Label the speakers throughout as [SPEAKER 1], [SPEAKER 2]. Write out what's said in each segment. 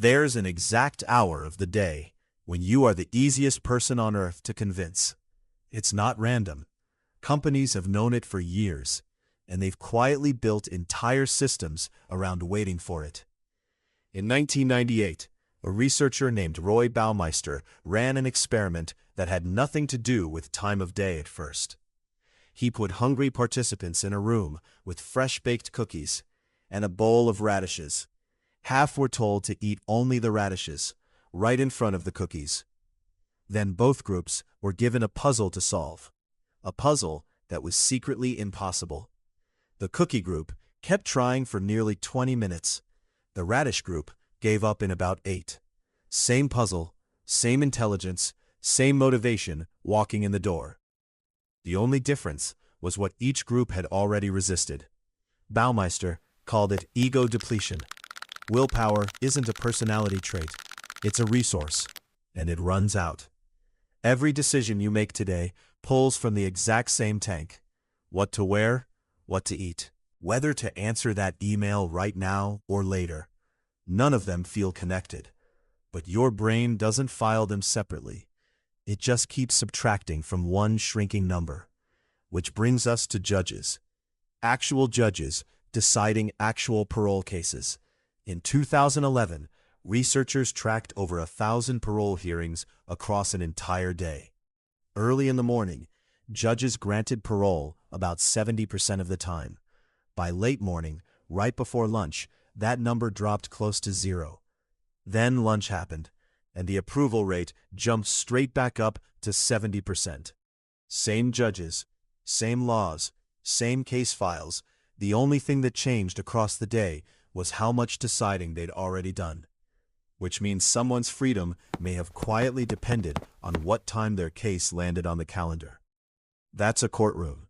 [SPEAKER 1] There's an exact hour of the day when you are the easiest person on earth to convince. It's not random. Companies have known it for years, and they've quietly built entire systems around waiting for it. In 1998, a researcher named Roy Baumeister ran an experiment that had nothing to do with time of day at first. He put hungry participants in a room with fresh-baked cookies and a bowl of radishes. Half were told to eat only the radishes, right in front of the cookies. Then both groups were given a puzzle to solve, a puzzle that was secretly impossible. The cookie group kept trying for nearly 20 minutes. The radish group gave up in about 8. Same puzzle, same intelligence, same motivation walking in the door. The only difference was what each group had already resisted. Baumeister called it ego depletion. Willpower isn't a personality trait, it's a resource, and it runs out. Every decision you make today pulls from the exact same tank. What to wear, what to eat, whether to answer that email right now or later. None of them feel connected, but your brain doesn't file them separately. It just keeps subtracting from one shrinking number. Which brings us to judges. Actual judges deciding actual parole cases. In 2011, researchers tracked over 1,000 parole hearings across an entire day. Early in the morning, judges granted parole about 70% of the time. By late morning, right before lunch, that number dropped close to 0. Then lunch happened, and the approval rate jumped straight back up to 70%. Same judges, same laws, same case files. The only thing that changed across the day was how much deciding they'd already done. Which means someone's freedom may have quietly depended on what time their case landed on the calendar. That's a courtroom.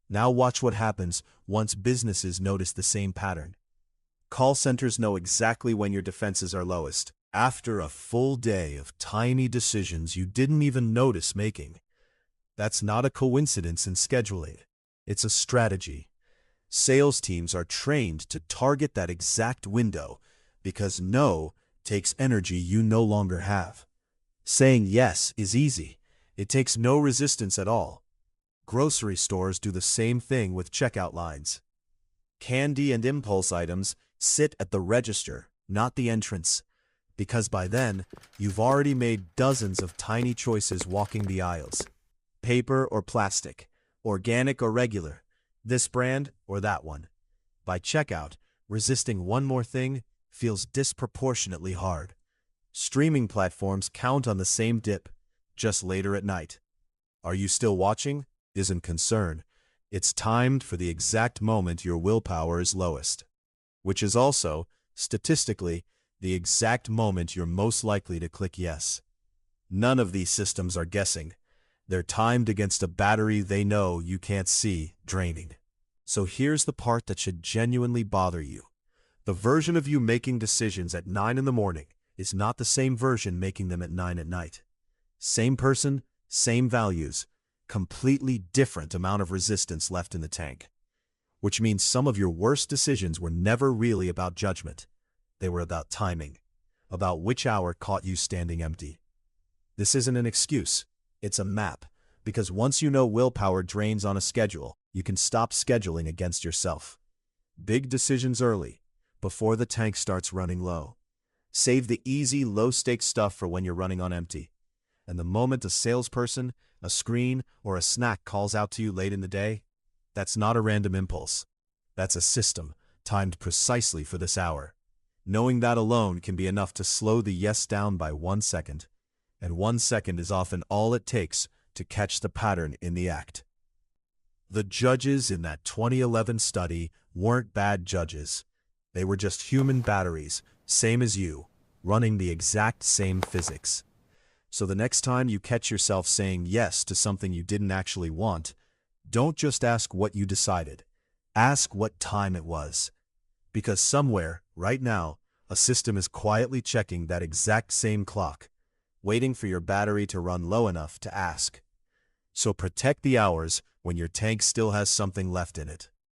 [SPEAKER 1] Now watch what happens once businesses notice the same pattern. Call centers know exactly when your defenses are lowest, after a full day of tiny decisions you didn't even notice making. That's not a coincidence in scheduling. It's a strategy. Sales teams are trained to target that exact window because no takes energy you no longer have. Saying yes is easy. It takes no resistance at all. Grocery stores do the same thing with checkout lines. Candy and impulse items sit at the register, not the entrance, because by then, you've already made dozens of tiny choices walking the aisles. Paper or plastic, organic or regular, this brand or that one. By checkout, resisting one more thing feels disproportionately hard. Streaming platforms count on the same dip, just later at night. Are you still watching? Isn't concern. It's timed for the exact moment your willpower is lowest, which is also, statistically, the exact moment you're most likely to click yes. None of these systems are guessing. They're timed against a battery they know you can't see draining. So here's the part that should genuinely bother you. The version of you making decisions at 9 in the morning is not the same version making them at 9 at night. Same person, same values, completely different amount of resistance left in the tank. Which means some of your worst decisions were never really about judgment. They were about timing, about which hour caught you standing empty. This isn't an excuse, it's a map, because once you know willpower drains on a schedule, you can stop scheduling against yourself. Big decisions early, before the tank starts running low. Save the easy, low-stakes stuff for when you're running on empty. And the moment a salesperson, a screen, or a snack calls out to you late in the day, that's not a random impulse. That's a system, timed precisely for this hour. Knowing that alone can be enough to slow the yes down by 1 second. And 1 second is often all it takes to catch the pattern in the act. The judges in that 2011 study weren't bad judges. They were just human batteries, same as you, running the exact same physics. So the next time you catch yourself saying yes to something you didn't actually want, don't just ask what you decided. Ask what time it was. Because somewhere, right now, a system is quietly checking that exact same clock, waiting for your battery to run low enough to ask. So protect the hours when your tank still has something left in it.